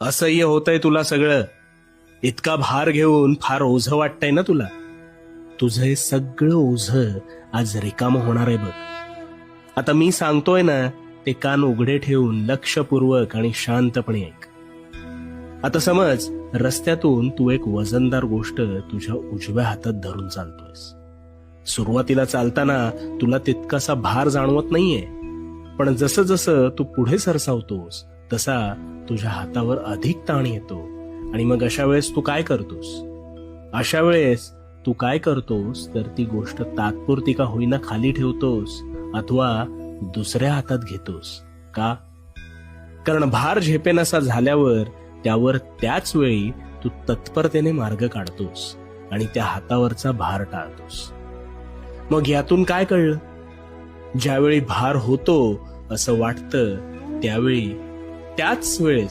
असह्य होतंय तुला सगळं. इतका भार घेऊन फार ओझं वाटतंय ना तुला. तुझं हे सगळं ओझं आज रिकामं होणार आहे बघ. आता मी सांगतोय ना, ते कान उघडे ठेवून लक्षपूर्वक आणि शांतपणे ऐक. आता समज रस्त्यातून तू एक वजनदार गोष्ट तुझ्या उजव्या हातात धरून चालतोयस. सुरुवातीला चालताना तुला तितकासा भार जाणवत नाहीये, पण जसं जसं तू पुढे सरसावतोस तसा तुझ्या हातावर अधिक ताण येतो. आणि मग अशा वेळेस तू काय करतोस तर ती गोष्ट तात्पुरती का होईना खाली ठेवतोस अथवा दुसऱ्या हातात घेतोस. का? कारण भार झेपेनासा झाल्यावर त्यावर त्याच वेळी तू तत्परतेने मार्ग काढतोस आणि त्या हातावरचा भार टाळतोस. मग यातून काय कळलं? ज्यावेळी भार होतो असं वाटतं त्याच वेळेस